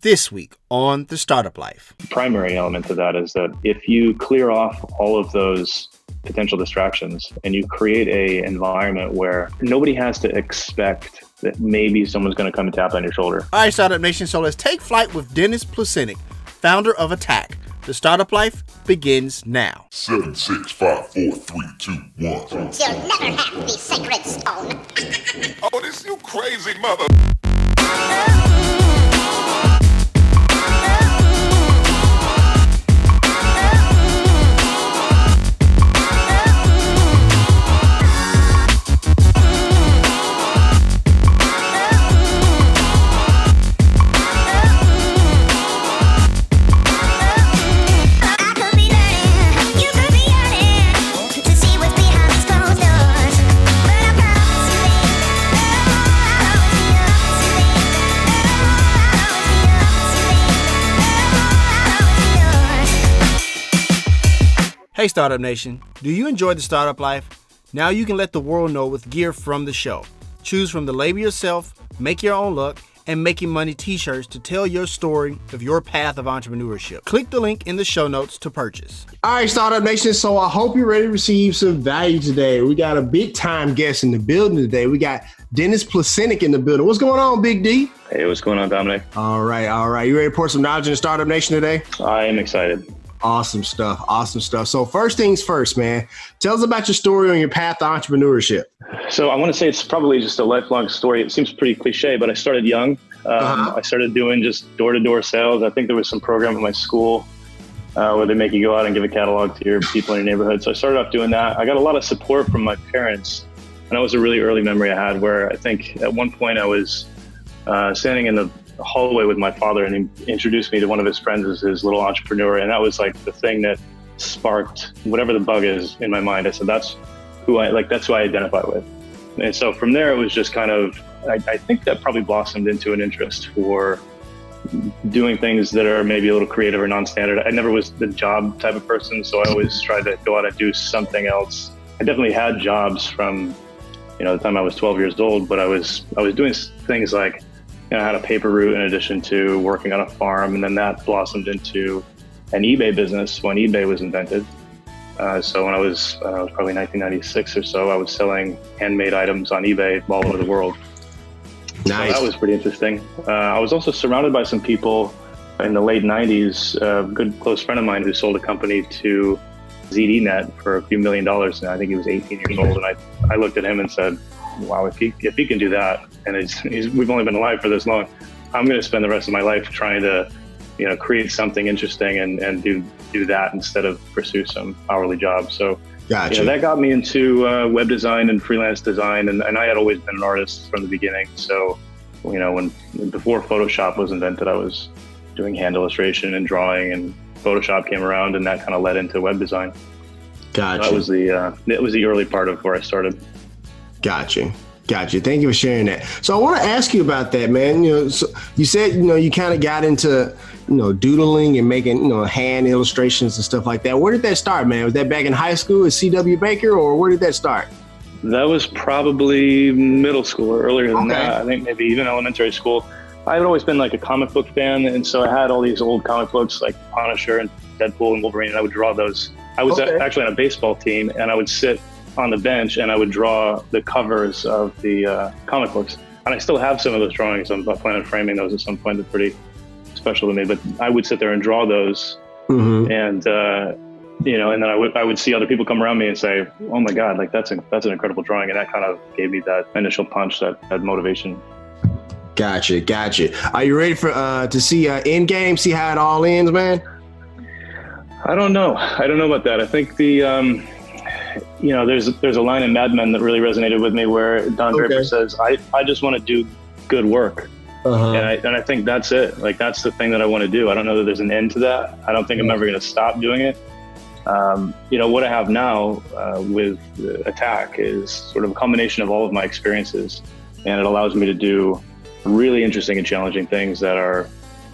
This week on The Startup Life. The primary element to that is that if you clear off all of those potential distractions and you create an environment where nobody has to expect that maybe someone's going to come and tap on your shoulder. All right, Startup Nation, so let's take flight with Dennis Plucinik, founder of Attck. The Startup Life begins now. 7, 6, 5, 4, 3, 2, 1. You'll never have the sacred stone. Oh, this you crazy mother. Hey Startup Nation, do you enjoy the startup life? Now you can let the world know with gear from the show. Choose from the Label Yourself, Make Your Own Luck, and Making Money t-shirts to tell your story of your path of entrepreneurship. Click the link in the show notes to purchase. All right, Startup Nation, so I hope you're ready to receive some value today. We got a big time guest in the building today. We got Dennis Plucinik in the building. What's going on, Big D? Hey, what's going on, Dominic? All right. You ready to pour some knowledge in the Startup Nation today? I am excited. Awesome stuff. So first things first, man, tell us about your story on your path to entrepreneurship. So I want to say it's probably just a lifelong story. It seems pretty cliche, but I started young. I started doing just door-to-door sales. I think there was some program at my school where they make you go out and give a catalog to your people in your neighborhood. So I started off doing that. I got a lot of support from my parents. And that was a really early memory I had where I think at one point I was standing in the hallway with my father, and he introduced me to one of his friends as his little entrepreneur, and that was like the thing that sparked whatever the bug is in my mind. I said that's who I identify with. And so from there it was just kind of I think that probably blossomed into an interest for doing things that are maybe a little creative or non-standard. I never was the job type of person, so I always tried to go out and do something else. I definitely had jobs from the time I was 12 years old, but I was doing things like I had a paper route in addition to working on a farm, and then that blossomed into an eBay business when eBay was invented. So when I was probably 1996 or so, I was selling handmade items on eBay all over the world. Nice. So that was pretty interesting. I was also surrounded by some people in the late 90s, a good close friend of mine who sold a company to ZDNet for a few $1 million. And I think he was 18 years old. And I looked at him and said, wow, if he can do that, and we've only been alive for this long, I'm going to spend the rest of my life trying to, create something interesting and do that instead of pursue some hourly job. So gotcha. That got me into web design and freelance design, and I had always been an artist from the beginning. So, before Photoshop was invented, I was doing hand illustration and drawing, and Photoshop came around, and that kind of led into web design. Gotcha. So that was the early part of where I started. Gotcha. Thank you for sharing that. So I want to ask you about that, man. So you said, you kind of got into, doodling and making, hand illustrations and stuff like that. Where did that start, man? Was that back in high school at C.W. Baker, or where did that start? That was probably middle school or earlier than that. I think maybe even elementary school. I had always been like a comic book fan. And so I had all these old comic books like Punisher and Deadpool and Wolverine, and I would draw those. I was actually on a baseball team, and I would sit on the bench and I would draw the covers of the comic books. And I still have some of those drawings. I'm planning on framing those at some point. They're pretty special to me, but I would sit there and draw those. Mm-hmm. And, and then I would see other people come around me and say, oh my God, like that's an incredible drawing. And that kind of gave me that initial punch, that motivation. Gotcha. Are you ready for to see Endgame, see how it all ends, man? I don't know about that. I think there's a line in Mad Men that really resonated with me where Don Draper says, I just want to do good work. Uh-huh. And I think that's it. Like, that's the thing that I want to do. I don't know that there's an end to that. I don't think I'm ever going to stop doing it. What I have now with Attck is sort of a combination of all of my experiences, and it allows me to do really interesting and challenging things that are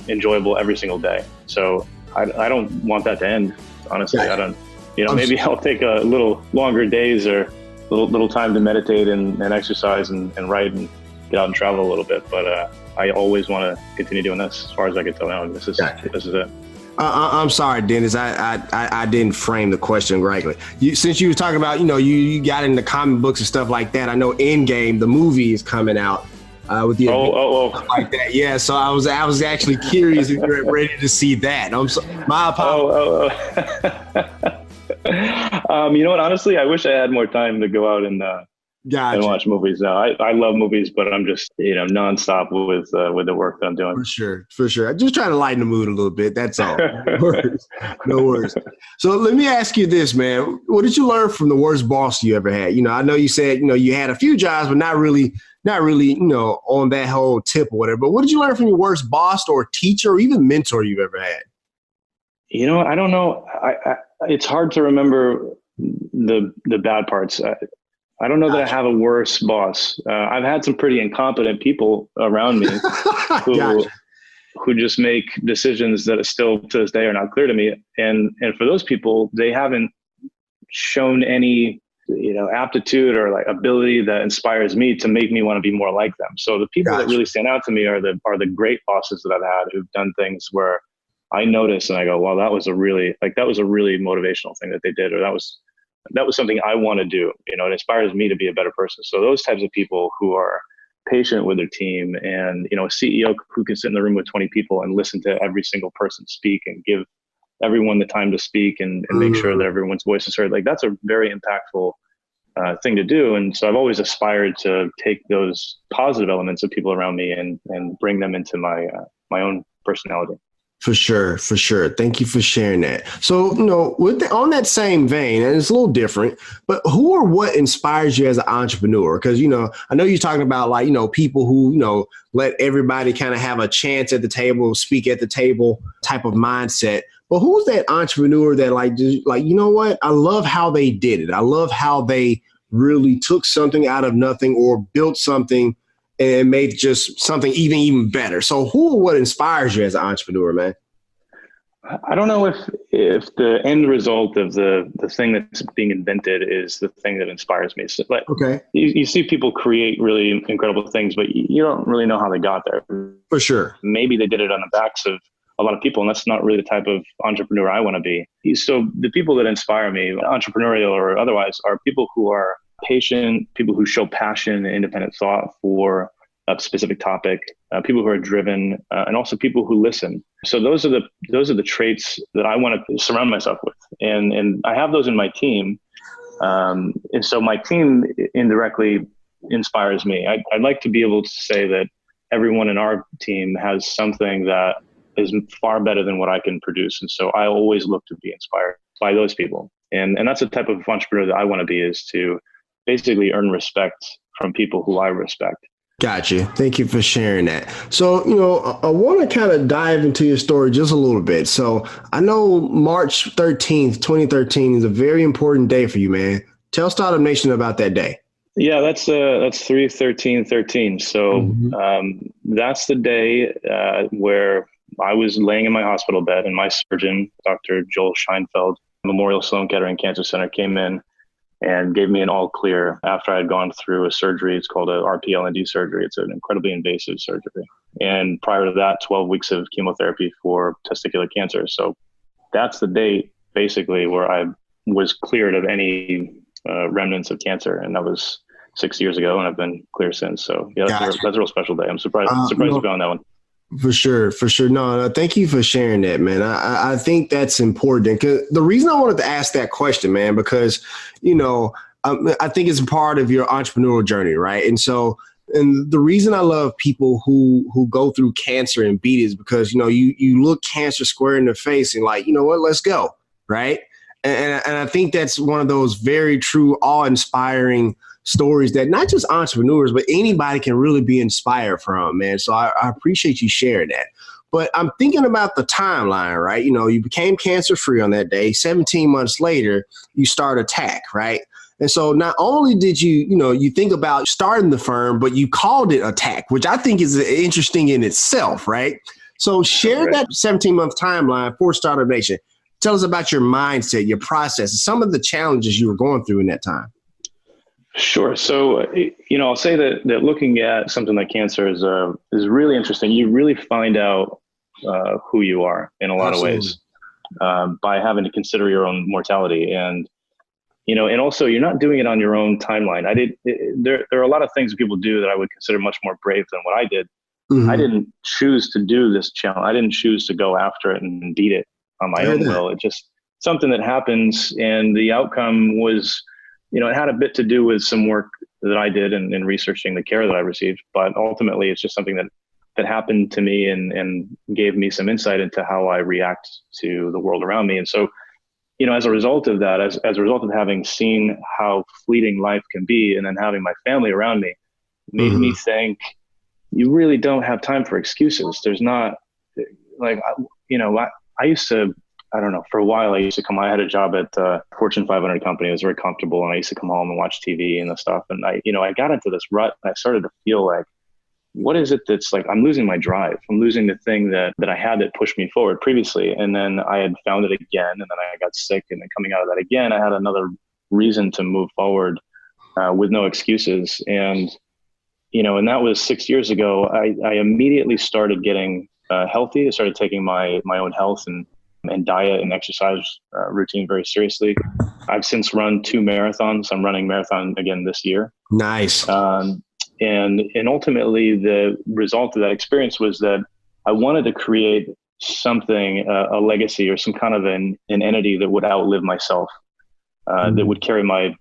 enjoyable every single day. So I don't want that to end, honestly. I don't, maybe I'll take a little longer days or little time to meditate and exercise and write and get out and travel a little bit. But I always want to continue doing this as far as I can tell now. This is it. I'm sorry, Dennis. I didn't frame the question correctly. Since you were talking about, you got into comic books and stuff like that. I know Endgame, the movie, is coming out with the stuff like that. Yeah, so I was actually curious if you're ready to see that. My apologies. You know what? Honestly, I wish I had more time to go out and watch movies now. I love movies, but I'm just, nonstop with the work that I'm doing. For sure. I'm just trying to lighten the mood a little bit. That's all. No worries. So let me ask you this, man. What did you learn from the worst boss you ever had? I know you said, you had a few jobs, but not really, on that whole tip or whatever. But what did you learn from your worst boss or teacher or even mentor you've ever had? I don't know. It's hard to remember the bad parts. I don't know that I have a worse boss. I've had some pretty incompetent people around me who just make decisions that still to this day are not clear to me. And for those people, they haven't shown any, aptitude or like ability that inspires me to make me want to be more like them. So the people that really stand out to me are the great bosses that I've had who've done things where I notice and I go, well, that was a really motivational thing that they did, or that was something I want to do. It inspires me to be a better person. So those types of people who are patient with their team and, a CEO who can sit in the room with 20 people and listen to every single person speak and give everyone the time to speak and make sure that everyone's voice is heard. Like that's a very impactful thing to do. And so I've always aspired to take those positive elements of people around me and bring them into my own personality. For sure. Thank you for sharing that. So, on that same vein, and it's a little different, but who or what inspires you as an entrepreneur? Because, I know you're talking about people who, let everybody kind of have a chance at the table, speak at the table type of mindset. But who's that entrepreneur that you know what? I love how they did it. I love how they really took something out of nothing or built something and made just something even better. So who or what inspires you as an entrepreneur, man? I don't know if the end result of the thing that's being invented is the thing that inspires me. So you see people create really incredible things, but you don't really know how they got there. For sure. Maybe they did it on the backs of a lot of people, and that's not really the type of entrepreneur I want to be. So the people that inspire me, entrepreneurial or otherwise, are people who are patient, people who show passion and independent thought for a specific topic, people who are driven, and also people who listen. So those are the traits that I want to surround myself with, and I have those in my team. And so my team indirectly inspires me. I'd like to be able to say that everyone in our team has something that is far better than what I can produce, and so I always look to be inspired by those people. And that's the type of entrepreneur that I want to be, is to basically earn respect from people who I respect. Gotcha. Thank you for sharing that. So, I want to kind of dive into your story just a little bit. So I know March 13th, 2013 is a very important day for you, man. Tell Startup Nation about that day. Yeah, that's 3/13/13. So that's the day where I was laying in my hospital bed and my surgeon, Dr. Joel Scheinfeld, Memorial Sloan Kettering Cancer Center, came in and gave me an all clear after I had gone through a surgery. It's called a RPLND surgery. It's an incredibly invasive surgery. And prior to that, 12 weeks of chemotherapy for testicular cancer. So that's the date basically where I was cleared of any remnants of cancer. And that was 6 years ago, and I've been clear since. So yeah, that's a real special day. I'm surprised to be on that one. For sure. No, thank you for sharing that, man. I think that's important. Because the reason I wanted to ask that question, man, because, I think it's a part of your entrepreneurial journey, right? And so, and the reason I love people who go through cancer and beat it is because, you look cancer square in the face and like, you know what, let's go, right? And I think that's one of those very true, awe-inspiring stories that not just entrepreneurs, but anybody can really be inspired from, man. So I appreciate you sharing that. But I'm thinking about the timeline, right? You became cancer-free on that day. 17 months later, you start Attck, right? And so not only did you think about starting the firm, but you called it Attck, which I think is interesting in itself, right? So share that 17-month timeline for Startup Nation. Tell us about your mindset, your process, some of the challenges you were going through in that time. Sure. So, I'll say that looking at something like cancer is really interesting. You really find out who you are in a lot of Absolutely. ways by having to consider your own mortality. And, and also you're not doing it on your own timeline. There are a lot of things that people do that I would consider much more brave than what I did. I didn't choose to do this challenge. I didn't choose to go after it and beat it on my own will. It just something that happens, and the outcome was, it had a bit to do with some work that I did in researching the care that I received. But ultimately, it's just something that happened to me and gave me some insight into how I react to the world around me. And so, as a result of that, as a result of having seen how fleeting life can be, and then having my family around me, made me think, you really don't have time for excuses. There's not like, I used to, I don't know, for a while I used to I had a job at a Fortune 500 company. I was very comfortable, and I used to come home and watch TV and the stuff. And I got into this rut, and I started to feel like, what is it that's like, I'm losing my drive. I'm losing the thing that I had that pushed me forward previously. And then I had found it again, and then I got sick, and then coming out of that again, I had another reason to move forward with no excuses. And and that was 6 years ago. I immediately started getting healthy. I started taking my own health and diet and exercise routine very seriously. I've since run 2 marathons. I'm running marathon again this year. Nice. And ultimately the result of that experience was that I wanted to create something, a legacy or some kind of an entity that would outlive myself, that would carry my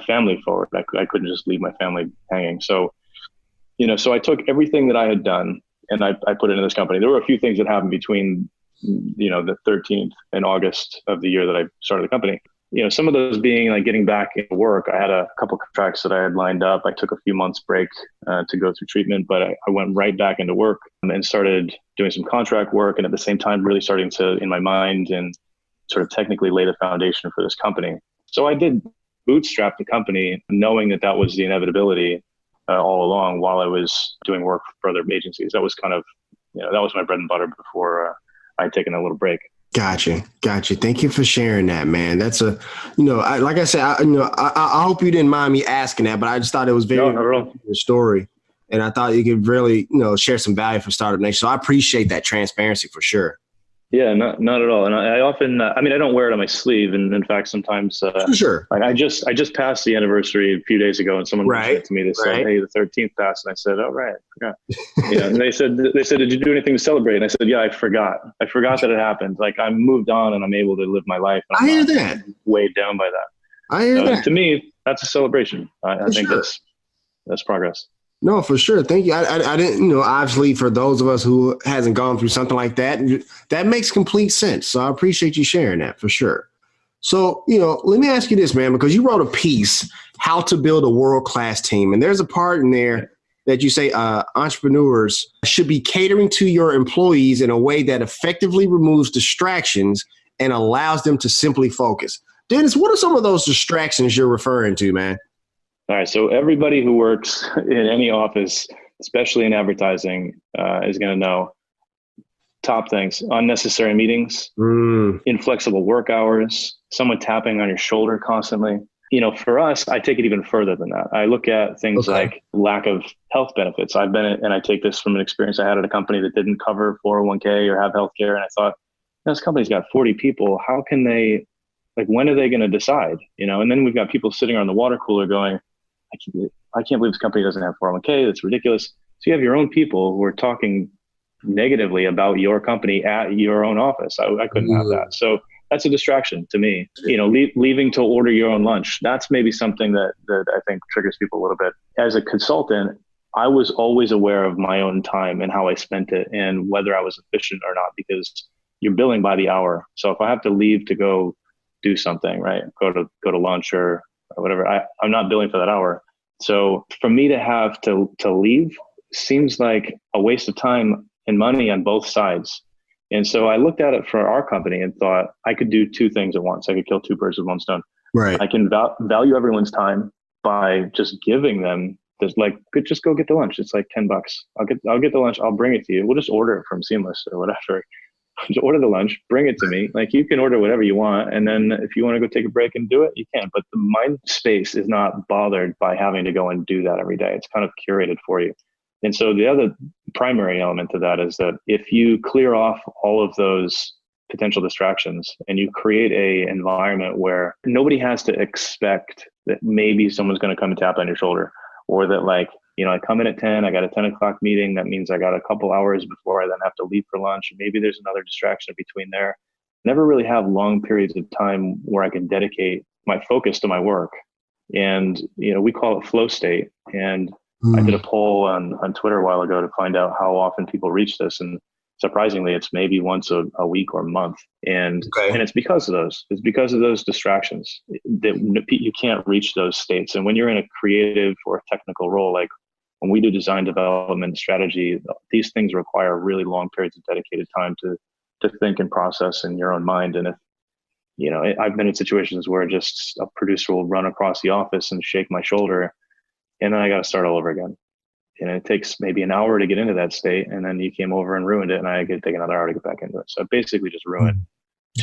family forward. I couldn't just leave my family hanging. So, so I took everything that I had done and I put it in this company. There were a few things that happened between, the 13th and August of the year that I started the company. Some of those being like getting back into work. I had a couple contracts that I had lined up. I took a few months break to go through treatment, but I went right back into work and started doing some contract work. And at the same time, really starting to, in my mind and sort of technically lay the foundation for this company. So I did bootstrap the company knowing that was the inevitability all along while I was doing work for other agencies. That was kind of, that was my bread and butter before I'd taken a little break. Gotcha. Thank you for sharing that, man. That's like I said, I hope you didn't mind me asking that, but I just thought it was very interesting story. And I thought you could really, share some value for Startup Nation. So I appreciate that transparency for sure. Yeah, not at all. And I often, I don't wear it on my sleeve. And in fact, sometimes, sure. Like I just passed the anniversary a few days ago, and someone mentioned it to me. They said, "Hey, the 13th passed," and I said, "Oh, right, I forgot." And they said, "Did you do anything to celebrate?" And I said, "Yeah, I forgot that it happened. Like I moved on, and I'm able to live my life. And I hear that. Weighed down by that. I hear that. To me, that's a celebration. I think that's progress. No, for sure. Thank you. I didn't, obviously for those of us who hasn't gone through something like that, that makes complete sense. So I appreciate you sharing that for sure. So, let me ask you this, man, because you wrote a piece, How to Build a World-Class Team. And there's a part in there that you say entrepreneurs should be catering to your employees in a way that effectively removes distractions and allows them to simply focus. Dennis, what are some of those distractions you're referring to, man? All right. So everybody who works in any office, especially in advertising, is going to know top things: unnecessary meetings, inflexible work hours, someone tapping on your shoulder constantly. For us, I take it even further than that. I look at things like lack of health benefits. And I take this from an experience I had at a company that didn't cover 401k or have healthcare. And I thought, this company's got 40 people. How can they, when are they going to decide? And then we've got people sitting around the water cooler going, I can't believe this company doesn't have 401k. That's ridiculous. So you have your own people who are talking negatively about your company at your own office. I couldn't have that. So that's a distraction to me. Leaving to order your own lunch. That's maybe something that I think triggers people a little bit. As a consultant, I was always aware of my own time and how I spent it and whether I was efficient or not, because you're billing by the hour. So if I have to leave to go do something, right, go to lunch or whatever, I'm not billing for that hour. So for me to have to leave seems like a waste of time and money on both sides. And so I looked at it for our company and thought I could do 2 things at once. I could kill 2 birds with one stone. Right. I can value everyone's time by just giving them this, just go get the lunch. It's like $10. I'll get the lunch. I'll bring it to you. We'll just order it from Seamless or whatever. just order the lunch, bring it to me. Like, you can order whatever you want. And then if you want to go take a break and do it, you can. But the mind space is not bothered by having to go and do that every day. It's kind of curated for you. And so the other primary element to that is that if you clear off all of those potential distractions and you create a environment where nobody has to expect that maybe someone's going to come and tap on your shoulder, or that, like, I come in at 10, I got a 10 o'clock meeting. That means I got a couple hours before I then have to leave for lunch. Maybe there's another distraction between there. Never really have long periods of time where I can dedicate my focus to my work. And, we call it flow state. And I did a poll on Twitter a while ago to find out how often people reach this. And surprisingly, it's maybe once a week or a month. And it's because of those. It's because of those distractions that you can't reach those states. And when you're in a creative or technical role, like when we do design development strategy, these things require really long periods of dedicated time to think and process in your own mind. And if, I've been in situations where just a producer will run across the office and shake my shoulder, and then I got to start all over again. And it takes maybe an hour to get into that state, and then you came over and ruined it, and I get to take another hour to get back into it. So basically just ruined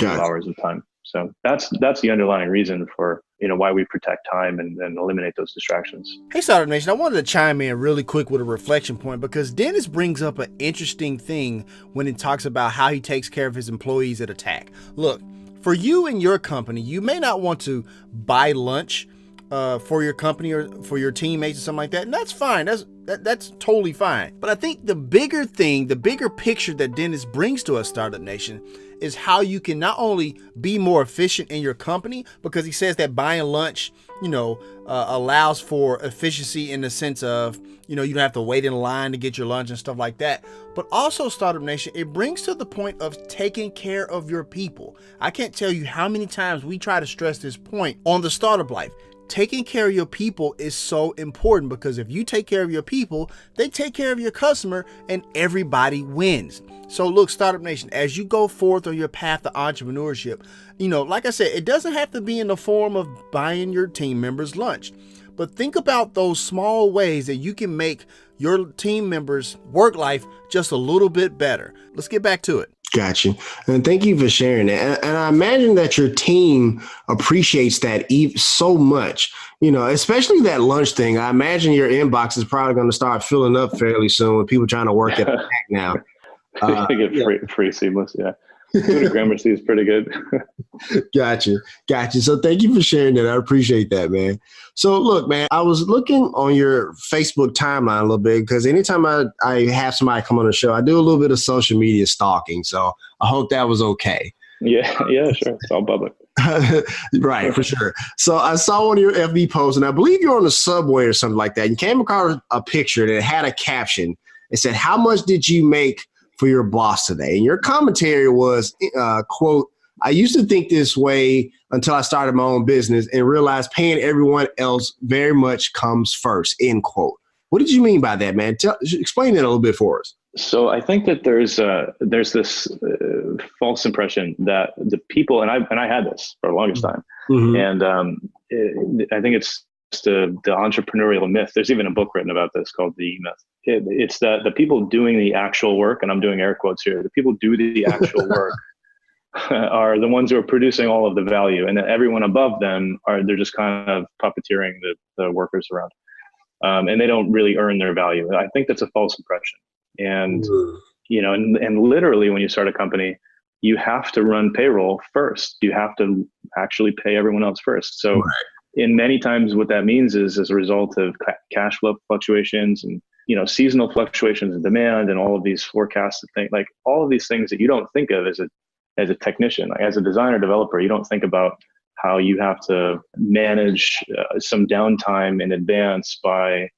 2 hours of time. So that's the underlying reason for, why we protect time and eliminate those distractions. Hey, Startup Nation, I wanted to chime in really quick with a reflection point, because Dennis brings up an interesting thing when he talks about how he takes care of his employees at Attck. Look, for you and your company, you may not want to buy lunch for your company or for your teammates or something like that. And that's fine. That's totally fine. But I think the bigger thing, the bigger picture that Dennis brings to us, Startup Nation, is how you can not only be more efficient in your company, because he says that buying lunch, allows for efficiency in the sense of, you don't have to wait in line to get your lunch and stuff like that. But also, Startup Nation, it brings to the point of taking care of your people. I can't tell you how many times we try to stress this point on the Startup Life. Taking care of your people is so important, because if you take care of your people, they take care of your customer, and everybody wins. So look, Startup Nation, as you go forth on your path to entrepreneurship, like I said, it doesn't have to be in the form of buying your team members lunch, but think about those small ways that you can make your team members' work life just a little bit better. Let's get back to it. Got you. And thank you for sharing that. And I imagine that your team appreciates that so much, especially that lunch thing. I imagine your inbox is probably going to start filling up fairly soon with people trying to work at Attck now. You get free seamless. Yeah. Food Gramercy is pretty good. Gotcha. So thank you for sharing that. I appreciate that, man. So look, man, I was looking on your Facebook timeline a little bit, because anytime I have somebody come on the show, I do a little bit of social media stalking. So I hope that was okay. Yeah, sure. It's all public. Right, for sure. So I saw one of your FB posts, and I believe you're on the subway or something like that. You came across a picture that had a caption. It said, "How much did you make for your boss today?" And your commentary was, quote, "I used to think this way until I started my own business and realized paying everyone else very much comes first," end quote. What did you mean by that, man? Explain that a little bit for us. So I think that there's this false impression that the people, and I had this for the longest time, and I think it's the entrepreneurial myth. There's even a book written about this called The Myth. It's that the people doing the actual work, and I'm doing air quotes here, the people do the actual work are the ones who are producing all of the value, and everyone above them they're just kind of puppeteering the workers around, and they don't really earn their value. I think that's a false impression. And and literally, when you start a company, you have to run payroll first. You have to actually pay everyone else first. So in many times, what that means is, as a result of cash flow fluctuations and seasonal fluctuations in demand and all of these forecasted things, like all of these things that you don't think of as a technician, like as a designer developer, you don't think about how you have to manage some downtime in advance by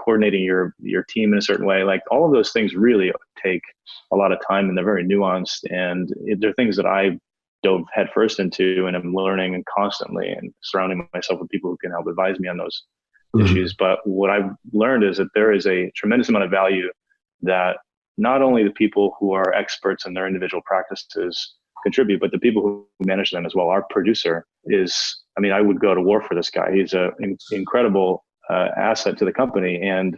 coordinating your team in a certain way. Like all of those things really take a lot of time, and they're very nuanced, and they're things that I dove headfirst into, and I'm learning constantly and surrounding myself with people who can help advise me on those issues. But what I've learned is that there is a tremendous amount of value that not only the people who are experts in their individual practices contribute, but the people who manage them as well. Our producer I would go to war for this guy. He's an incredible asset to the company. And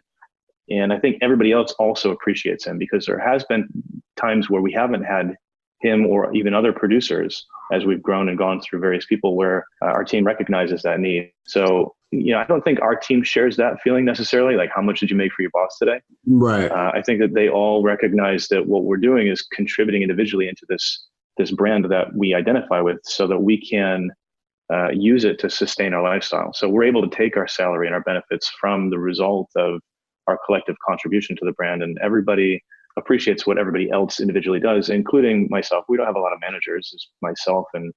I think everybody else also appreciates him, because there has been times where we haven't had him or even other producers as we've grown and gone through various people where our team recognizes that need. So, I don't think our team shares that feeling necessarily, like how much did you make for your boss today? Right. I think that they all recognize that what we're doing is contributing individually into this brand that we identify with so that we can use it to sustain our lifestyle. So we're able to take our salary and our benefits from the result of our collective contribution to the brand, and everybody appreciates what everybody else individually does, including myself. We don't have a lot of managers, it's myself and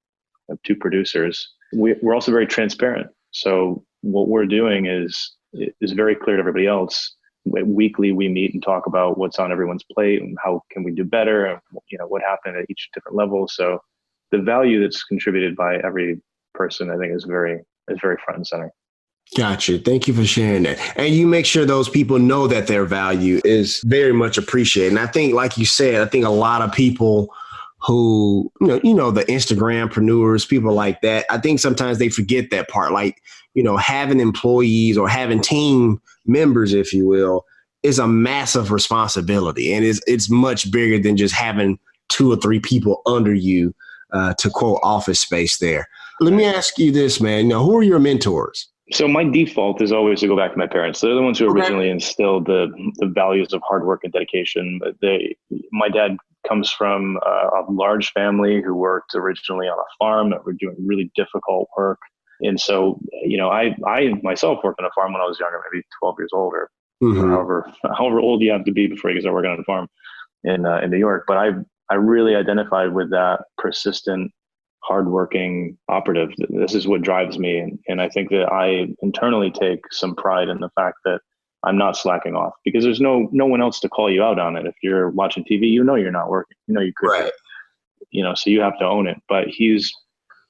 2 producers. We're also very transparent. So what we're doing is very clear to everybody else. Weekly, we meet and talk about what's on everyone's plate and how can we do better, and what happened at each different level. So the value that's contributed by every person, I think, is very front and center. Gotcha. Thank you for sharing that. And you make sure those people know that their value is very much appreciated. And I think, like you said, I think a lot of people who, the Instagrampreneurs, people like that, I think sometimes they forget that part. Like, having employees or having team members, if you will, is a massive responsibility. And it's much bigger than just having 2 or 3 people under you, to quote Office Space there. Let me ask you this, man. Who are your mentors? So my default is always to go back to my parents. They're the ones who originally instilled the values of hard work and dedication. My dad comes from a large family who worked originally on a farm that were doing really difficult work. And so, I myself worked on a farm when I was younger, maybe 12 years old or however old you have to be before you can start working on a farm in New York. But I really identified with that persistent, hardworking operative. This is what drives me. And I think that I internally take some pride in the fact that I'm not slacking off, because there's no one else to call you out on it. If you're watching TV, you're not working, you could, right. So you have to own it. But he's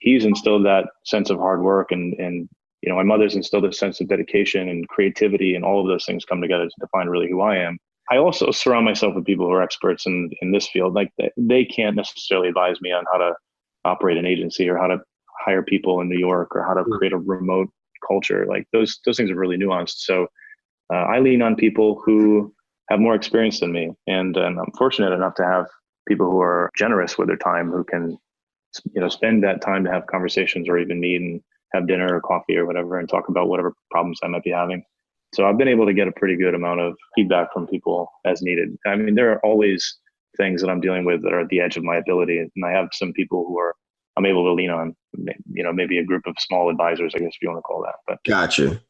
instilled that sense of hard work, and my mother's instilled a sense of dedication and creativity, and all of those things come together to define really who I am. I also surround myself with people who are experts in this field. Like, they can't necessarily advise me on how to operate an agency or how to hire people in New York or how to create a remote culture. Like, those things are really nuanced. So I lean on people who have more experience than me. And I'm fortunate enough to have people who are generous with their time, who can, spend that time to have conversations or even meet and have dinner or coffee or whatever and talk about whatever problems I might be having. So I've been able to get a pretty good amount of feedback from people as needed. I mean, there are always things that I'm dealing with that are at the edge of my ability. And I have some people who I'm able to lean on, maybe a group of small advisors, I guess, if you want to call that. But Gotcha.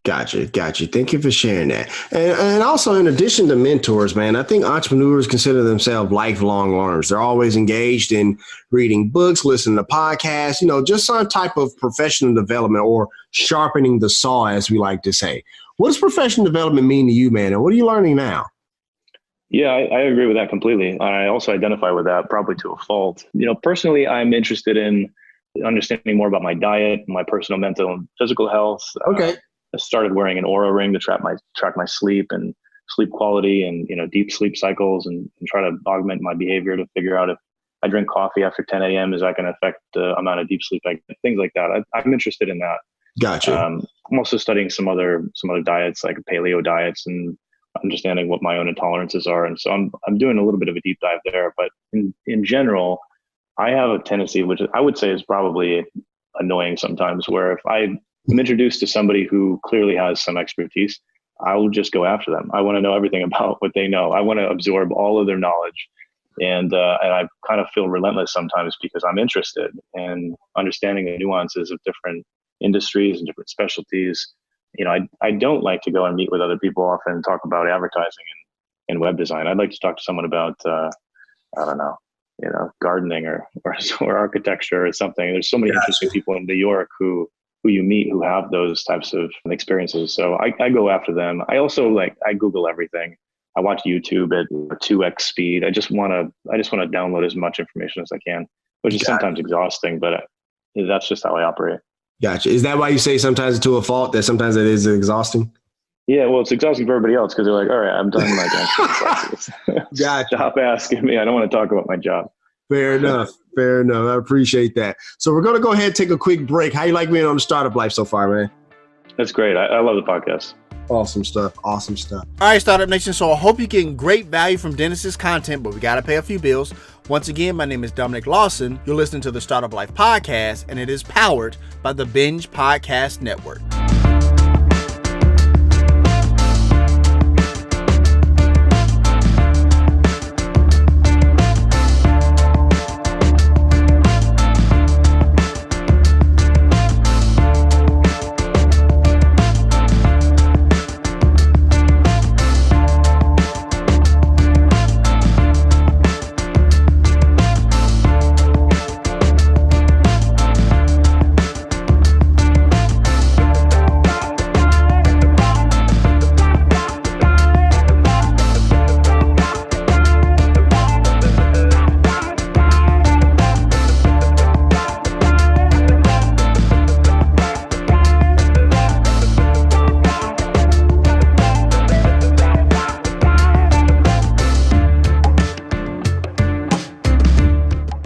Thank you for sharing that. And also, in addition to mentors, man, I think entrepreneurs consider themselves lifelong learners. They're always engaged in reading books, listening to podcasts, just some type of professional development or sharpening the saw, as we like to say. What does professional development mean to you, man? And what are you learning now? Yeah, I agree with that completely. I also identify with that, probably to a fault. Personally, I'm interested in understanding more about my diet, my personal mental and physical health. Okay. I started wearing an Oura ring to track my sleep and sleep quality and, deep sleep cycles, and try to augment my behavior to figure out if I drink coffee after 10 a.m., is that going to affect the amount of deep sleep I get, things like that. I'm interested in that. Gotcha. I'm also studying some other diets, like paleo diets, and understanding what my own intolerances are. And so I'm doing a little bit of a deep dive there. But in general, I have a tendency, which I would say is probably annoying sometimes, where if I'm introduced to somebody who clearly has some expertise, I will just go after them. I want to know everything about what they know. I want to absorb all of their knowledge. And I kind of feel relentless sometimes because I'm interested in understanding the nuances of different industries and different specialties. I don't like to go and meet with other people often and talk about advertising and web design. I'd like to talk to someone about, gardening or architecture or something. There's so many interesting people in New York who you meet who have those types of experiences. So I go after them. I also I Google everything. I watch YouTube at 2x speed. I just want to download as much information as I can, which is sometimes exhausting, but that's just how I operate. Gotcha. Is that why you say sometimes it's to a fault, that sometimes it is exhausting? Yeah, well, it's exhausting for everybody else because they're like, all right, I'm done with my job. Gotcha. Stop asking me. I don't want to talk about my job. Fair enough. I appreciate that. So we're going to go ahead and take a quick break. How you like being on the Startup Life so far, man? That's great. I love the podcast. Awesome stuff. Awesome stuff. All right, Startup Nation. So I hope you're getting great value from Dennis's content, but we got to pay a few bills. Once again, my name is Dominic Lawson. You're listening to the Startup Life Podcast, and it is powered by the Binge Podcast Network.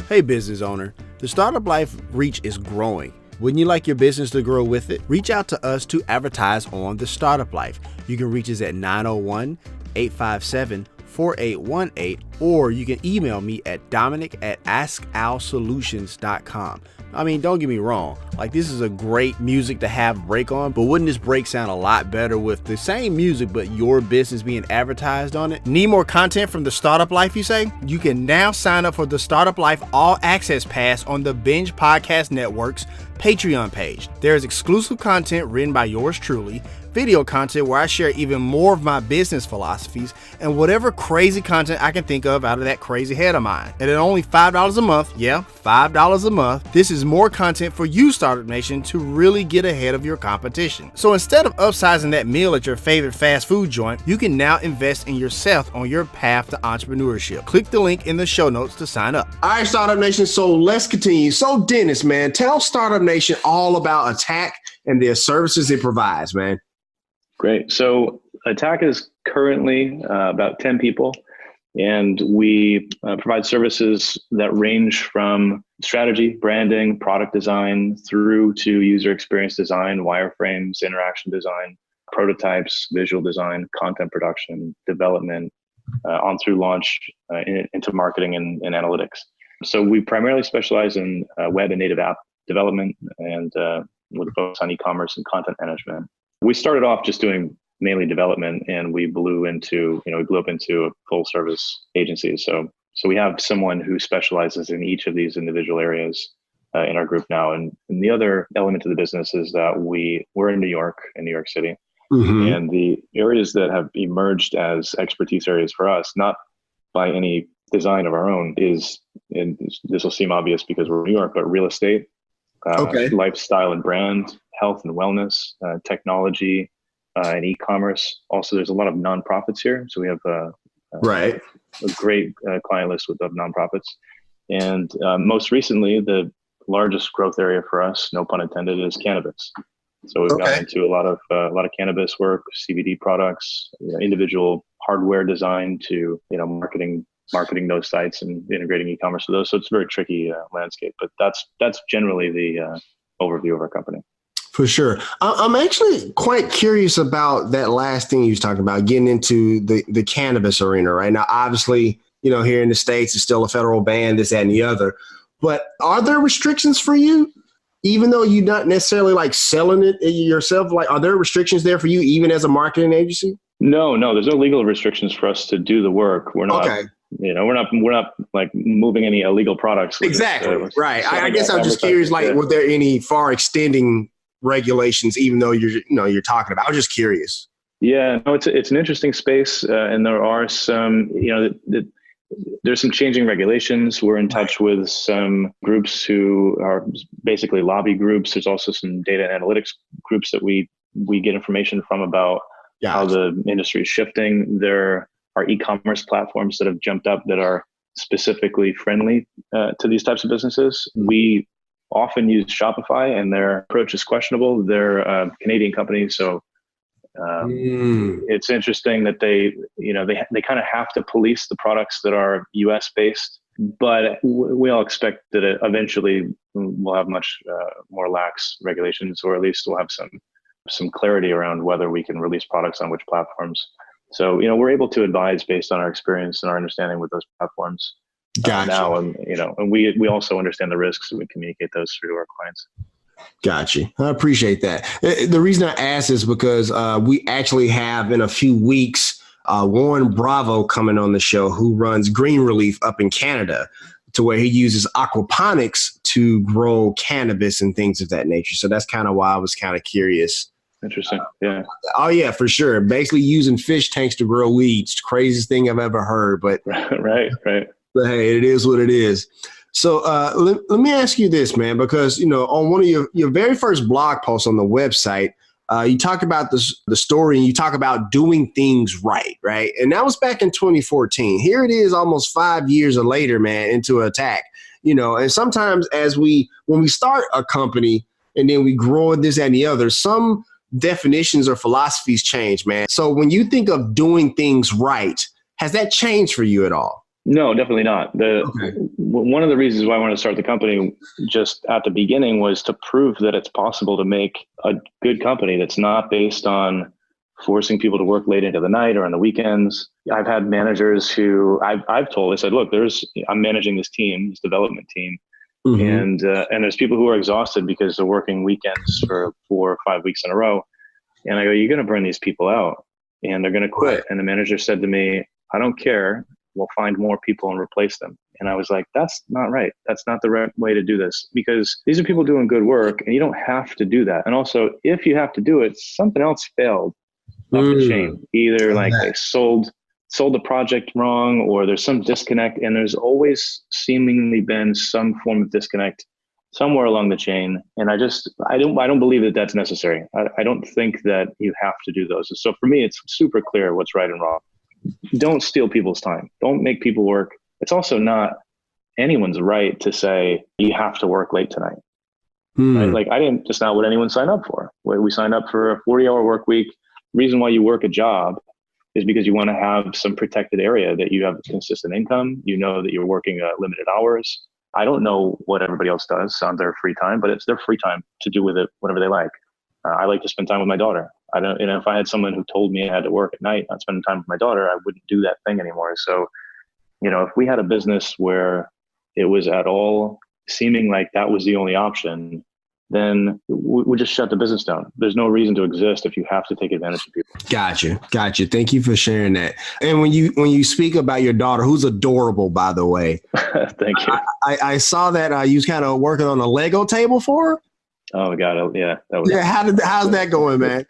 Hey business owner, the Startup Life reach is growing. Wouldn't you like your business to grow with it? Reach out to us to advertise on the Startup Life. You can reach us at 901-857-4818, or you can email me at dominic@askalsolutions.com. I mean, don't get me wrong, like this is a great music to have break on, but wouldn't this break sound a lot better with the same music but your business being advertised on it? Need more content from the Startup Life, you say? You can now sign up for the Startup Life All Access Pass on the Binge Podcast Network's Patreon page. There is exclusive content written by yours truly, video content where I share even more of my business philosophies, and whatever crazy content I can think of out of that crazy head of mine. And at only $5 a month, yeah, $5 a month, this is more content for you, Startup Nation, to really get ahead of your competition. So instead of upsizing that meal at your favorite fast food joint, you can now invest in yourself on your path to entrepreneurship. Click the link in the show notes to sign up. All right, Startup Nation. So let's continue. So Dennis, man, tell Startup Nation all about Attck and their services it provides, man. Great. So Attck is currently about 10 people, and we provide services that range from strategy, branding, product design, through to user experience design, wireframes, interaction design, prototypes, visual design, content production, development, on through launch into marketing and analytics. So we primarily specialize in web and native app development, and with a focus on e-commerce and content management. We started off just doing mainly development, and we blew up into a full service agency. So we have someone who specializes in each of these individual areas in our group now. And the other element of the business is that we're in New York City. Mm-hmm. And the areas that have emerged as expertise areas for us, not by any design of our own, is, and this will seem obvious because we're in New York, but real estate, lifestyle and brand, health and wellness, technology, and e-commerce. Also, there's a lot of nonprofits here. So we have a great client list of nonprofits. And most recently, the largest growth area for us, no pun intended, is cannabis. So we've gotten into a lot of cannabis work, CBD products, individual hardware design to marketing those sites and integrating e-commerce with those. So it's a very tricky landscape, but that's generally the overview of our company. For sure. I'm actually quite curious about that last thing you was talking about, getting into the cannabis arena right now. Obviously, here in the States, it's still a federal ban, this, that, and the other. But are there restrictions for you, even though you're not necessarily like selling it yourself? Like, are there restrictions there for you, even as a marketing agency? No, there's no legal restrictions for us to do the work. We're not. Okay. We're not like moving any illegal products. Exactly. Right. I guess I'm just curious, like, were there any far extending regulations, even though you're talking about? I was just curious. Yeah, no, it's an interesting space, and there are some, there's some changing regulations. We're in touch with some groups who are basically lobby groups. There's also some data and analytics groups that we get information from about how the industry is shifting. There are e-commerce platforms that have jumped up that are specifically friendly to these types of businesses. We often use Shopify, and their approach is questionable. They're a Canadian company, so it's interesting that they kind of have to police the products that are US based, but we all expect that eventually we'll have much more lax regulations, or at least we'll have some some clarity around whether we can release products on which platforms. So, we're able to advise based on our experience and our understanding with those platforms now. And, and we also understand the risks and we communicate those through to our clients. Gotcha. I appreciate that. The reason I asked is because we actually have in a few weeks, Warren Bravo coming on the show, who runs Green Relief up in Canada, to where he uses aquaponics to grow cannabis and things of that nature. So that's kind of why I was kind of curious. Interesting. Yeah. Oh, yeah, for sure. Basically using fish tanks to grow weeds. Craziest thing I've ever heard. But right. But hey, it is what it is. So let me ask you this, man, because, on one of your very first blog posts on the website, you talk about the story and you talk about doing things right. And that was back in 2014. Here it is almost 5 years later, man, into Attck, and sometimes when we start a company and then we grow this and the other, some definitions or philosophies change, man. So when you think of doing things right, has that changed for you at all? No, definitely not. One of the reasons why I wanted to start the company just at the beginning was to prove that it's possible to make a good company that's not based on forcing people to work late into the night or on the weekends. I've had managers who I've told, I said, look, I'm managing this team, this development team. Mm-hmm. And there's people who are exhausted because they're working weekends for 4 or 5 weeks in a row. And I go, you're going to burn these people out and they're going to quit. Right. And the manager said to me, I don't care. We'll find more people and replace them. And I was like, that's not right. That's not the right way to do this, because these are people doing good work and you don't have to do that. And also, if you have to do it, something else failed up the chain. Either like they sold the project wrong, or there's some disconnect, and there's always seemingly been some form of disconnect somewhere along the chain. And I don't believe that that's necessary. I don't think that you have to do those. So for me, it's super clear what's right and wrong. Don't steal people's time. Don't make people work. It's also not anyone's right to say you have to work late tonight. Right? Like that's not what anyone signed up for. We signed up for a 40-hour work week. The reason why you work a job is because you want to have some protected area that you have consistent income. You know that you're working limited hours. I don't know what everybody else does on their free time, but it's their free time to do with it whatever they like. I like to spend time with my daughter. If I had someone who told me I had to work at night, not spending time with my daughter, I wouldn't do that thing anymore. So, if we had a business where it was at all seeming like that was the only option, then we just shut the business down. There's no reason to exist if you have to take advantage of people. Gotcha. Thank you for sharing that. And when you speak about your daughter, who's adorable, by the way. Thank you. I saw that you was kind of working on a Lego table for her. Oh God, yeah. How's that going, man?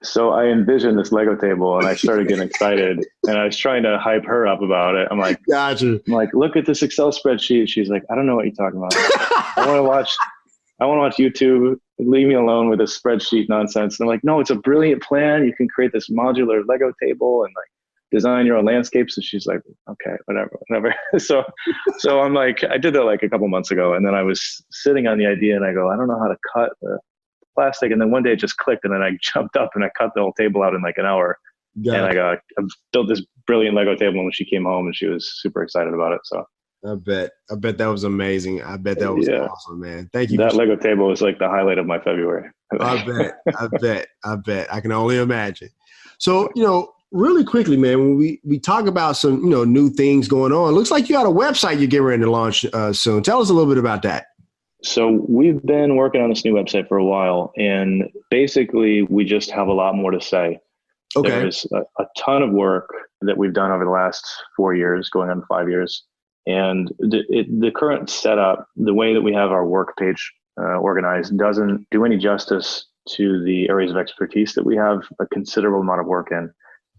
So I envisioned this Lego table and I started getting excited and I was trying to hype her up about it. I'm like, gotcha. I'm like, look at this Excel spreadsheet. She's like, I don't know what you're talking about. I want to watch YouTube. Leave me alone with this spreadsheet nonsense. And I'm like, no, it's a brilliant plan. You can create this modular Lego table and like design your own landscapes. And she's like, okay, whatever. So I'm like, I did that like a couple months ago. And then I was sitting on the idea and I go, I don't know how to cut the plastic. And then one day it just clicked. And then I jumped up and I cut the whole table out in like an hour. I built this brilliant Lego table when she came home and she was super excited about it. So I bet that was amazing. I bet that was awesome, man. Thank you. That Lego table was like the highlight of my February. I bet. I can only imagine. So, really quickly, man, when we talk about some, new things going on, it looks like you got a website you're getting ready to launch soon. Tell us a little bit about that. So we've been working on this new website for a while, and basically we just have a lot more to say. Okay. There's a ton of work that we've done over the last 4 years, going on 5 years. And the current setup, the way that we have our work page organized, doesn't do any justice to the areas of expertise that we have a considerable amount of work in.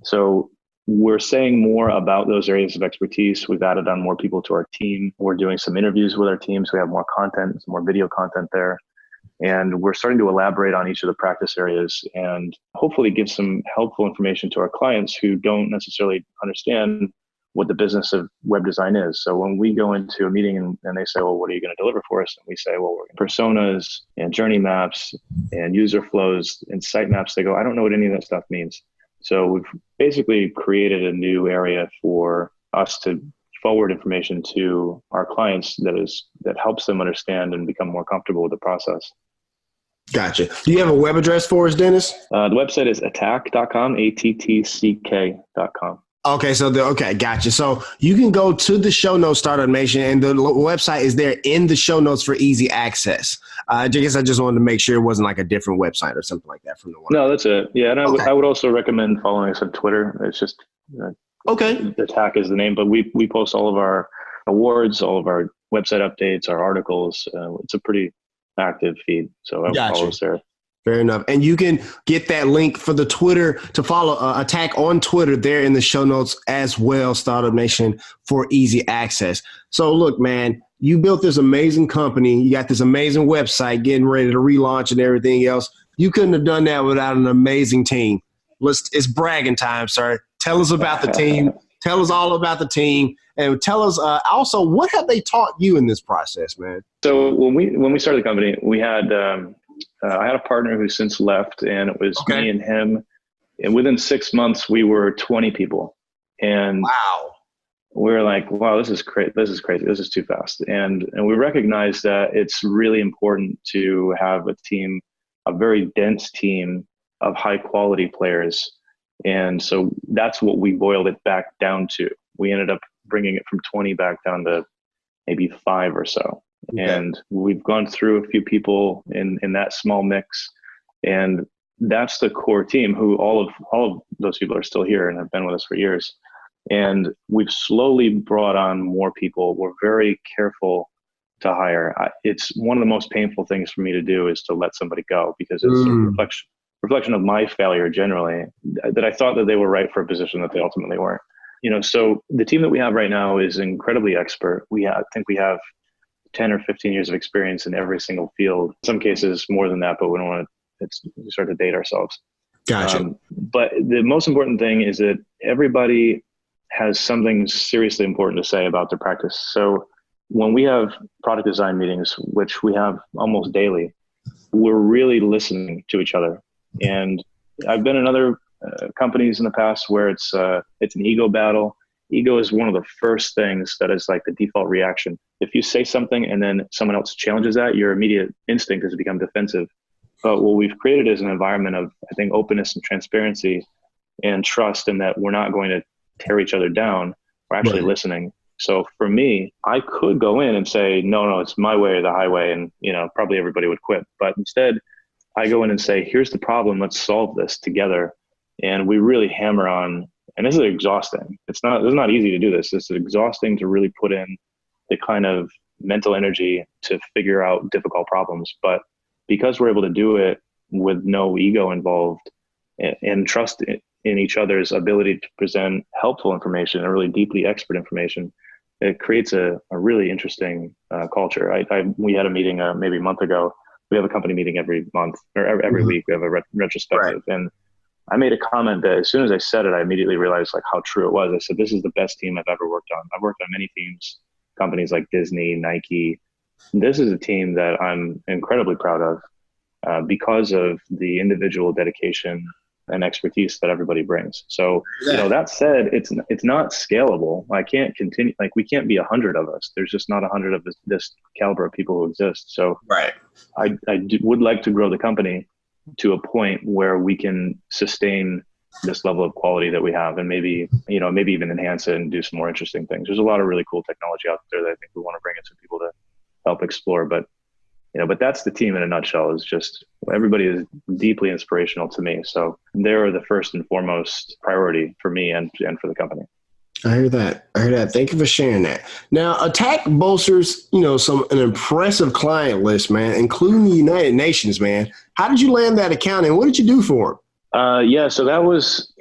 So we're saying more about those areas of expertise. We've added on more people to our team. We're doing some interviews with our team, so we have more content, some more video content there. And we're starting to elaborate on each of the practice areas and hopefully give some helpful information to our clients who don't necessarily understand what the business of web design is. So when we go into a meeting and they say, well, what are you going to deliver for us? And we say, well, we're personas and journey maps and user flows and site maps. They go, I don't know what any of that stuff means. So we've basically created a new area for us to forward information to our clients that helps them understand and become more comfortable with the process. Gotcha. Do you have a web address for us, Dennis? The website is attck.com, attck.com. Okay, gotcha. So you can go to the show notes, Startup Nation, and the website is there in the show notes for easy access. I guess I just wanted to make sure it wasn't like a different website or something like that from the one. No, that's it. Yeah, and I would also recommend following us on Twitter. It's just Attck is the name, but we post all of our awards, all of our website updates, our articles. It's a pretty active feed, so I would follow us there. Fair enough. And you can get that link for the Twitter to follow Attck on Twitter there in the show notes as well, Startup Nation, for easy access. So look, man, you built this amazing company. You got this amazing website getting ready to relaunch and everything else. You couldn't have done that without an amazing team. It's bragging time, sir. Tell us about the team. Tell us all about the team. And tell us also, what have they taught you in this process, man? So when we started the company, we had I had a partner who since left, and it was me and him. And within 6 months, we were 20 people. And wow, we were like, wow, this is crazy. This is crazy. This is too fast. And we recognized that it's really important to have a team, a very dense team of high quality players. And so that's what we boiled it back down to. We ended up bringing it from 20 back down to maybe 5 or so. Okay. And we've gone through a few people in that small mix, and that's the core team who all of those people are still here and have been with us for years. And we've slowly brought on more people. We're very careful to hire. It's one of the most painful things for me to do is to let somebody go, because it's a reflection of my failure generally, that I thought that they were right for a position that they ultimately weren't. So the team that we have right now is incredibly expert. I think we have 10 or 15 years of experience in every single field. In some cases more than that, but we don't want to start to date ourselves. Gotcha. But the most important thing is that everybody has something seriously important to say about their practice. So when we have product design meetings, which we have almost daily, we're really listening to each other. And I've been in other companies in the past where it's an ego battle. Ego is one of the first things that is like the default reaction. If you say something and then someone else challenges that, your immediate instinct is to become defensive. But what we've created is an environment of, I think, openness and transparency and trust, in that we're not going to tear each other down. We're actually listening. So for me, I could go in and say, no, it's my way or the highway, and probably everybody would quit. But instead, I go in and say, here's the problem. Let's solve this together. And we really hammer on. And this is exhausting. It's not easy to do this. It's exhausting to really put in the kind of mental energy to figure out difficult problems. But because we're able to do it with no ego involved and trust in each other's ability to present helpful information and really deeply expert information, it creates a really interesting culture. We had a meeting maybe a month ago. We have a company meeting every month or every week. We have a retrospective. Right. And I made a comment that as soon as I said it, I immediately realized like how true it was. I said, this is the best team I've ever worked on. I've worked on many teams, companies like Disney, Nike. This is a team that I'm incredibly proud of because of the individual dedication and expertise that everybody brings. So, that said, it's not scalable. I can't continue, we can't be 100 of us. There's just not 100 of this caliber of people who exist. So I would like to grow the company to a point where we can sustain this level of quality that we have, and maybe even enhance it and do some more interesting things. There's a lot of really cool technology out there that I think we want to bring in some people to help explore. But that's the team in a nutshell. Is just everybody is deeply inspirational to me. So they're the first and foremost priority for me and for the company. I hear that. Thank you for sharing that. Now, Attck bolsters, an impressive client list, man, including the United Nations, man. How did you land that account, and what did you do for them? So that was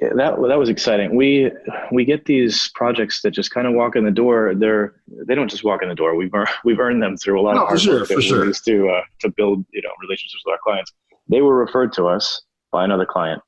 exciting. We get these projects that just kind of walk in the door. They don't just walk in the door. We've earned them through a lot of hard work that we used to build relationships with our clients. They were referred to us by another client.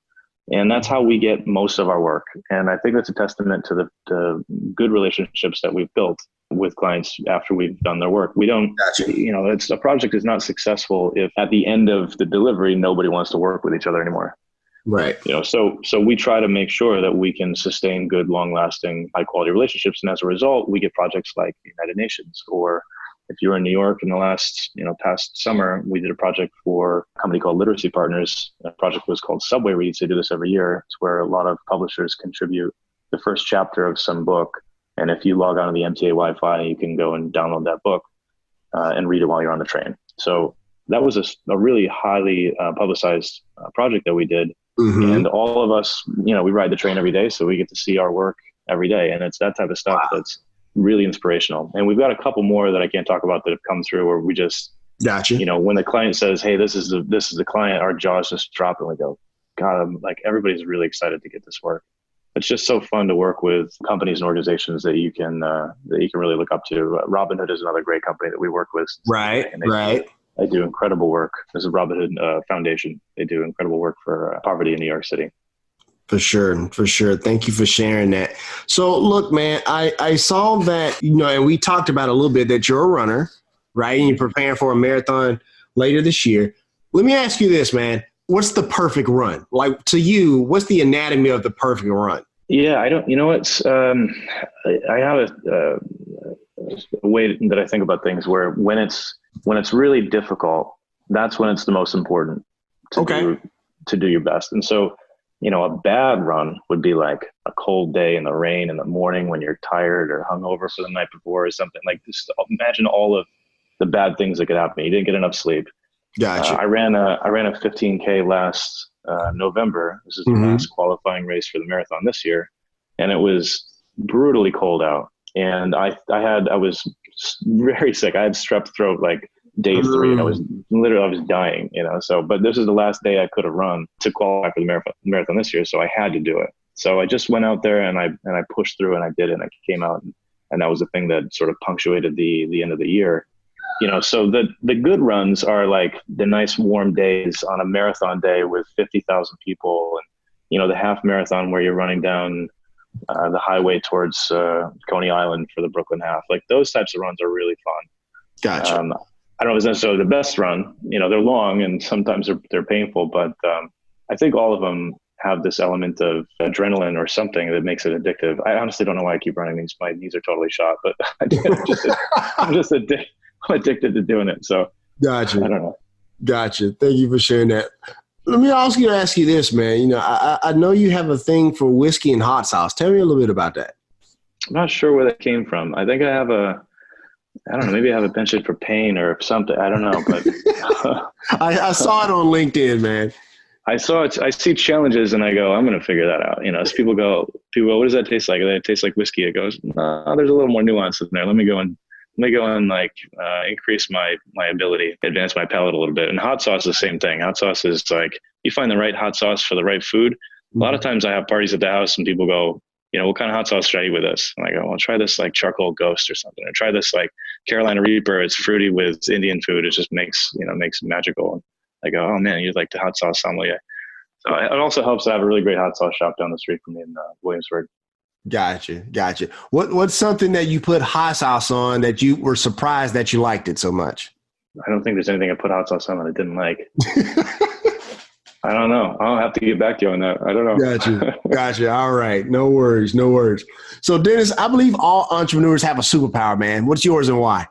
And that's how we get most of our work. And I think that's a testament to the good relationships that we've built with clients after we've done their work. We don't, it's a project is not successful if at the end of the delivery, nobody wants to work with each other anymore. Right. So we try to make sure that we can sustain good, long lasting, high quality relationships. And as a result, we get projects like the United Nations or if you were in New York in the last, past summer, we did a project for a company called Literacy Partners. The project was called Subway Reads. They do this every year. It's where a lot of publishers contribute the first chapter of some book. And if you log on to the MTA Wi-Fi, you can go and download that book and read it while you're on the train. So that was a really highly publicized project that we did. Mm-hmm. And all of us, we ride the train every day, so we get to see our work every day. And it's that type of stuff that's really inspirational. And we've got a couple more that I can't talk about that have come through where we just, gotcha. When the client says, hey, this is the client, our jaws just drop and we go, God, everybody's really excited to get this work. It's just so fun to work with companies and organizations that you can really look up to. Robinhood is another great company that we work with. Right. They do incredible work. There's a Robinhood Foundation. They do incredible work for poverty in New York City. For sure. Thank you for sharing that. So look, man, I saw that, and we talked about a little bit that you're a runner, right? And you're preparing for a marathon later this year. Let me ask you this, man. What's the perfect run? Like, to you, what's the anatomy of the perfect run? Yeah, I have a way that I think about things where when it's really difficult, that's when it's the most important to do your best. And so, a bad run would be like a cold day in the rain in the morning when you're tired or hungover for the night before or something. Like, just imagine all of the bad things that could happen. You didn't get enough sleep. Gotcha. I ran a 15K last November. This is the last qualifying race for the marathon this year, and it was brutally cold out. And I was very sick. I had strep throat like day 3, and I was dying. So, but this is the last day I could have run to qualify for the marathon this year, so I had to do it. So I just went out there and I pushed through and I did it. And I came out, and that was the thing that sort of punctuated the end of the year. So the good runs are like the nice warm days on a marathon day with 50,000 people, and the half marathon where you're running down the highway towards Coney Island for the Brooklyn half. Like, those types of runs are really fun. Gotcha. I don't know if it's necessarily the best run. They're long and sometimes they're painful, but I think all of them have this element of adrenaline or something that makes it addictive. I honestly don't know why I keep running these. My knees are totally shot, but I'm just addicted to doing it. So gotcha. I don't know. Gotcha. Thank you for sharing that. Let me ask you this, man. I know you have a thing for whiskey and hot sauce. Tell me a little bit about that. I'm not sure where that came from. I think I don't know, maybe I have a penchant for pain or something. I don't know, but I saw it on LinkedIn, man. I see challenges and I go, I'm going to figure that out. So people go, what does that taste like? It tastes like whiskey. It goes, no, there's a little more nuance in there. Let me go and increase my ability, advance my palate a little bit. And hot sauce is the same thing. Hot sauce is like, you find the right hot sauce for the right food. A lot of times I have parties at the house and people go, what kind of hot sauce should I eat with this? And I go, well, try this like charcoal ghost or something. Or try this like Carolina Reaper. It's fruity with Indian food. It just makes it magical. And I go, oh man, you're like the hot sauce sommelier. So it also helps to have a really great hot sauce shop down the street from me in Williamsburg. Gotcha. What's something that you put hot sauce on that you were surprised that you liked it so much? I don't think there's anything I put hot sauce on that I didn't like. I don't know. I'll have to get back to you on that. I don't know. Gotcha. All right. No worries. So Dennis, I believe all entrepreneurs have a superpower, man. What's yours and why?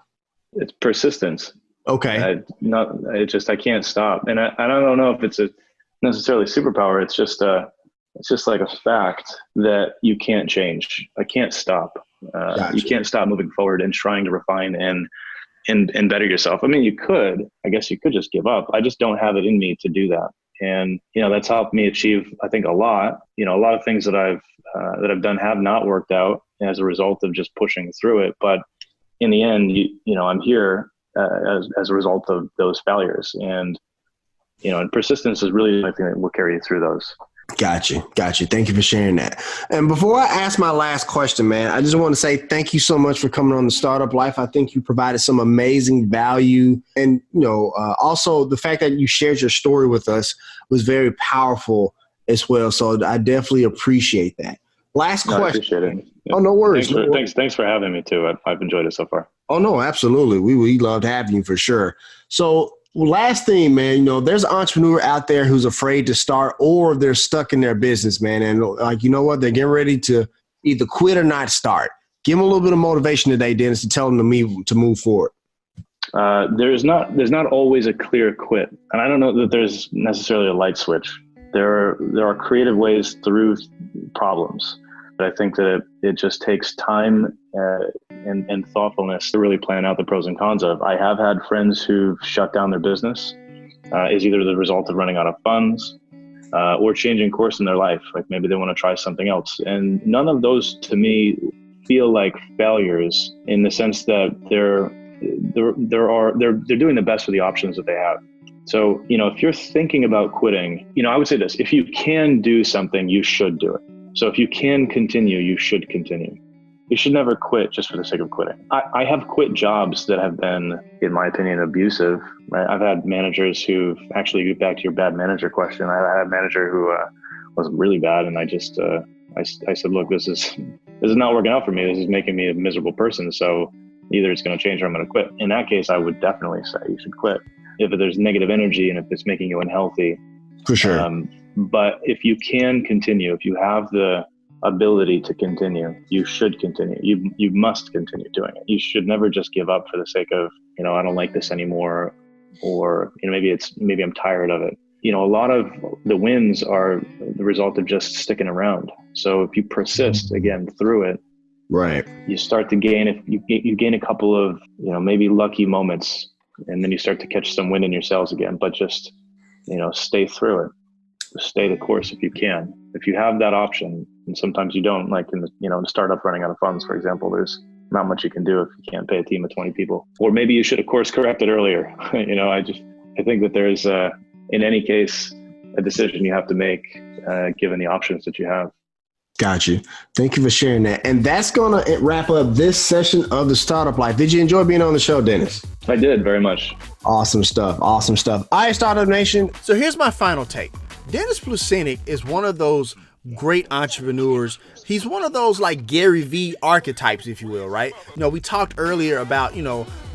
It's persistence. Okay. I can't stop. And I don't know if it's a necessarily superpower. It's just like a fact that you can't change. I can't stop. Gotcha. You can't stop moving forward and trying to refine and better yourself. I mean, I guess you could just give up. I just don't have it in me to do that. And, that's helped me achieve, I think, a lot. A lot of things that I've done have not worked out as a result of just pushing through it. But in the end, I'm here as a result of those failures. And, and persistence is really the thing that will carry you through those. Gotcha. Thank you for sharing that. And before I ask my last question, man, I just want to say thank you so much for coming on the Startup Life. I think you provided some amazing value. And, also the fact that you shared your story with us was very powerful as well. So I definitely appreciate that. Last question. I appreciate it. Yeah. Oh, no worries. Thanks for having me too. I've enjoyed it so far. Oh, no, absolutely. We loved having you for sure. So, well, last thing, man, there's an entrepreneur out there who's afraid to start or they're stuck in their business, man. And like, you know what? They're getting ready to either quit or not start. Give them a little bit of motivation today, Dennis, to tell them to move forward. There's not always a clear quit, and I don't know that there's necessarily a light switch. There are creative ways through problems, but I think that it just takes time and thoughtfulness to really plan out the pros and cons of. I have had friends who've shut down their business is either the result of running out of funds or changing course in their life. Like maybe they want to try something else, and none of those to me feel like failures in the sense that they're doing the best with the options that they have. So, if you're thinking about quitting, I would say this: if you can do something, you should do it. So if you can continue, you should continue. You should never quit just for the sake of quitting. I have quit jobs that have been, in my opinion, abusive. Right? I've had managers who've actually, back to your bad manager question, I had a manager who was really bad, and I just I said, look, this is not working out for me. This is making me a miserable person. So either it's going to change or I'm going to quit. In that case, I would definitely say you should quit if there's negative energy and if it's making you unhealthy. For sure. But if you can continue, if you have the ability to continue, you should continue. You must continue doing it. You should never just give up for the sake of, I don't like this anymore, or maybe I'm tired of it. A lot of the wins are the result of just sticking around. So if you persist again through it, right, you start to gain you gain a couple of maybe lucky moments, and then you start to catch some wind in your sails again. But just stay through it. Stay the course if you can. If you have that option, and sometimes you don't, like in the startup running out of funds, for example, there's not much you can do if you can't pay a team of 20 people. Or maybe you should have course corrected earlier. I think that there's in any case a decision you have to make given the options that you have. Got you. Thank you for sharing that. And that's going to wrap up this session of the Startup Life. Did you enjoy being on the show, Dennis? I did, very much. Awesome stuff. Awesome stuff. All right, Startup Nation. So here's my final take. Dennis Plucinik is one of those great entrepreneurs. He's one of those like Gary V archetypes, if you will, right? We talked earlier about,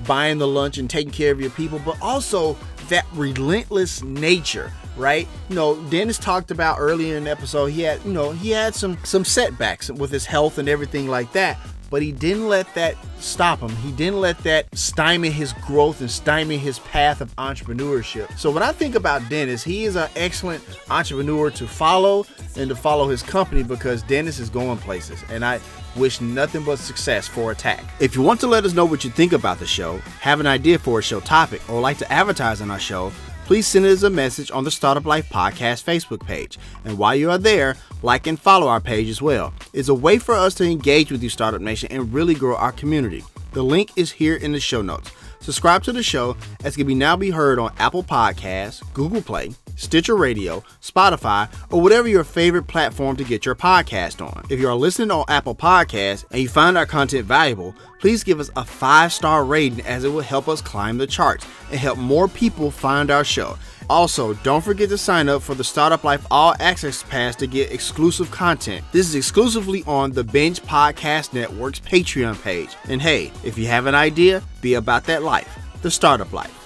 buying the lunch and taking care of your people, but also that relentless nature, right? Dennis talked about earlier in the episode, he had some setbacks with his health and everything like that, but he didn't let that stop him. He didn't let that stymie his growth and stymie his path of entrepreneurship. So when I think about Dennis, he is an excellent entrepreneur to follow and to follow his company, because Dennis is going places, and I wish nothing but success for Attck. If you want to let us know what you think about the show, have an idea for a show topic, or like to advertise on our show, please send us a message on the Startup Life Podcast Facebook page. And while you are there, like and follow our page as well. It's a way for us to engage with you, Startup Nation, and really grow our community. The link is here in the show notes. Subscribe to the show, as it can now be heard on Apple Podcasts, Google Play, Stitcher Radio, Spotify, or whatever your favorite platform to get your podcast on. If you are listening on Apple Podcasts and you find our content valuable, please give us a 5-star rating, as it will help us climb the charts and help more people find our show. Also, don't forget to sign up for the Startup Life All Access Pass to get exclusive content. This is exclusively on the Binge Podcast Network's Patreon page. And hey, if you have an idea, be about that life. The Startup Life.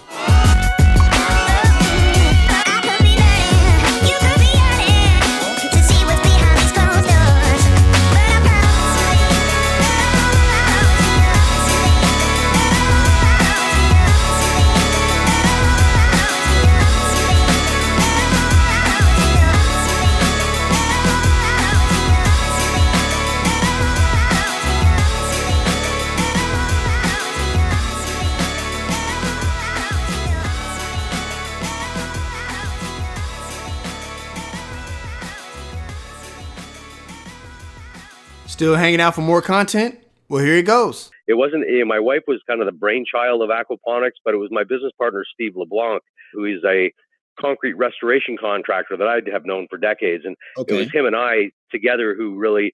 Still hanging out for more content? Well, here it goes. It wasn't, my wife was kind of the brainchild of aquaponics, but it was my business partner, Steve LeBlanc, who is a concrete restoration contractor that I have known for decades. And It was him and I together who really,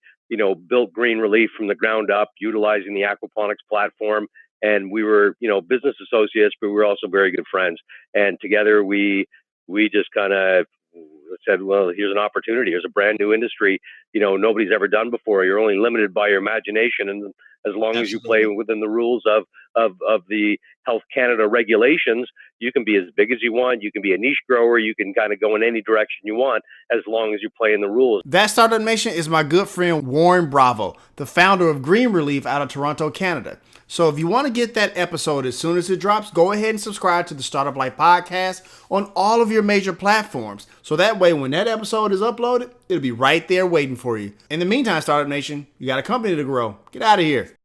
built Green Relief from the ground up, utilizing the aquaponics platform. And we were, business associates, but we were also very good friends. And together we just kind of said, well, here's an opportunity. Here's a brand new industry, nobody's ever done before. You're only limited by your imagination. And As long as you play within the rules of the Health Canada regulations, you can be as big as you want. You can be a niche grower. You can kind of go in any direction you want as long as you play in the rules. That Startup Nation is my good friend Warren Bravo, the founder of Green Relief out of Toronto, Canada. So if you want to get that episode as soon as it drops, go ahead and subscribe to the Startup Life podcast on all of your major platforms. So that way, when that episode is uploaded, it'll be right there waiting for you. In the meantime, Startup Nation, you got a company to grow. Get out of here.